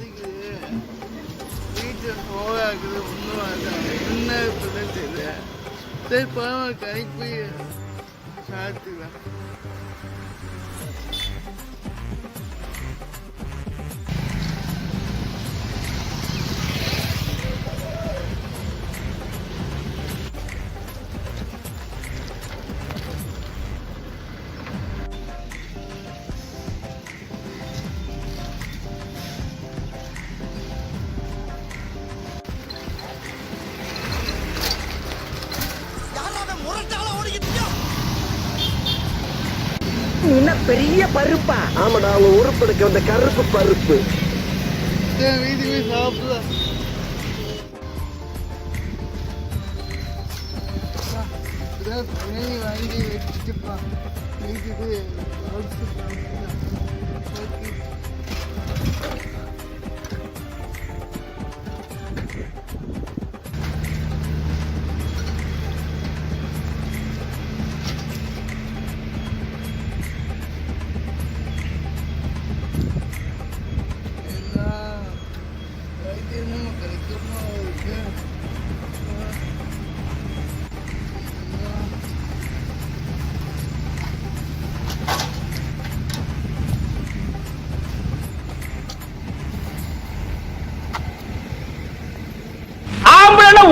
வலிக்குது, வீட்டில் போகாக்குது, ஒன்றும் ஆகாது. என்ன இப்பதான் தெரியல. சரி பரவாயில்ல, கடைக்கு போய் சாப்பிட்டுக்கலாம். என்ன பெரிய பருப்பா? ஆமாடா, அவங்க உருப்பெடுக்க வந்த கருப்பு பருப்பு. வீட்டுக்கு சாப்பிடலாம். வாங்கி வச்சுட்டுப்பா வீட்டுக்கு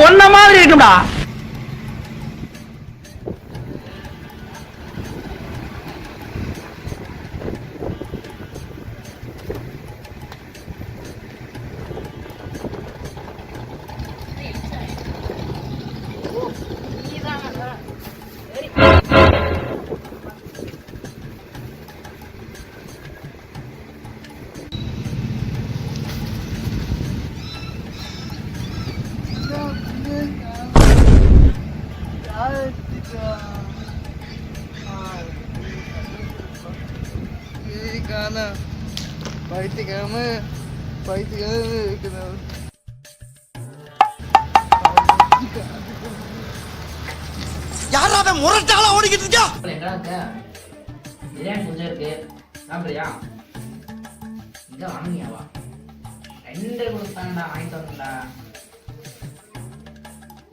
ஒன்ன மாதிரி இருக்கும்டா. பைத்தியக்காம இருக்கிறார். யாராவது முரட்டால ஓடிக்கிட்டு இருக்கா? பிரியாணி கொஞ்சம் இருக்கு, சாப்பிடுறியா? இங்க வாங்கியாவா? 2 கொடுத்தாண்டா, வாங்கிட்டு வரண்டா.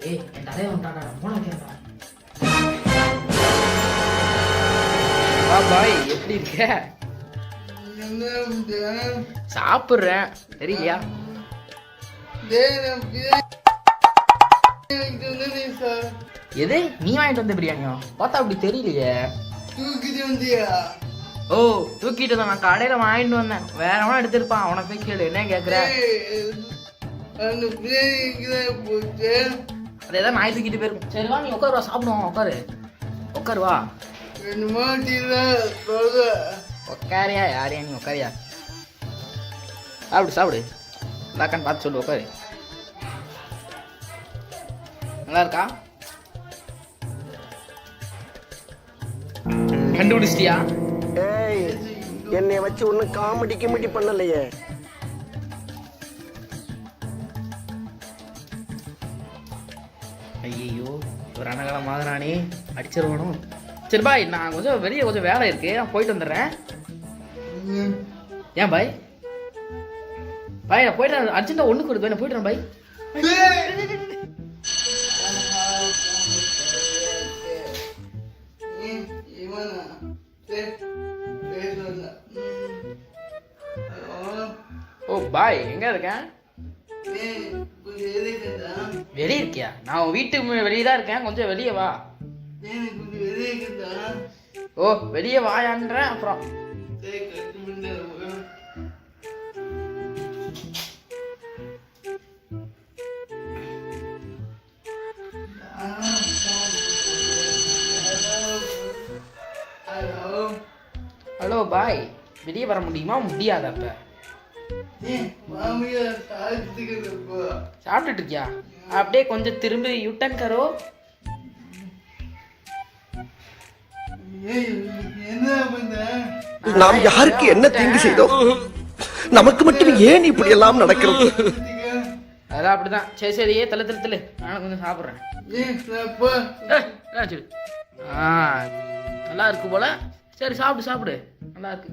ஏய், என் தலையை வந்துட்டாண்டா, போன கேட்டா. பாய், எப்படி இருக்க? சாப்பிடுறேன், தெரியலையா? எது நீ வாங்கிட்டு வந்த பிரியாணியா? பார்த்தா அப்படி தெரியலையே. ஓ, தூக்கிட்டு தான். நான் கடையில வாங்கிட்டு வந்தேன். வேற எவனா எடுத்திருப்பான். அவனை போய் கேளு, என்ன கேக்குற? அதேதான் நாய் தூக்கிட்டு போயிருக்கும். சரி வா, நீ உட்காரு வா, சாப்பிடுவோம். உட்காரு வா. உட்காரியா? யாரையா நீ? உட்காரியா? சாப்பிடு. இந்தாக்கான்னு பார்த்து சொல்லு. உட்காரு. நல்லா இருக்கா? கண்டுபிடிச்சிட்டியா? ஏய், என்னை வச்சு ஒன்னும் காமெடி பண்ணலையே. ஐயோ, ஒரு அனகால மாதிரானே அடிச்சிருவணும். சரி பாய், நான் வெளியே கொஞ்சம் வேலை இருக்கு, நான் போயிட்டு வந்துடுறேன். ஏன் பாய்? நான் போயிட்டு அர்ஜென்ட்டா ஒண்ணு கொடுத்து நான் போயிட்டு பாய். ஓ பாய், எங்க இருக்கேன்? வெளியே இருக்கியா? நான் வீட்டுக்கு வெளியே தான் இருக்கேன், கொஞ்சம் வெளியே வா. ஓ, வெளியே வாயான்றேன். அப்புறம் ஹலோ பாய், வெளியே வர முடியுமா? முடியாது. அப்ப சாப்பிட்டுட்டு இருக்கியா? அப்படியே கொஞ்சம் திரும்பி யூட்டன் கரோ. நாம் யாருக்கு என்ன தீங்கு செய்தோம்? நமக்கு மட்டும் ஏன் இப்படி எல்லாம் நடக்கிறது? அதெல்லாம் அப்படிதான். சரி, தள்ளு. நானும் கொஞ்சம் சாப்பிட்றேன். நல்லா இருக்கு போல. சரி, சாப்பிடு. நல்லா இருக்கு.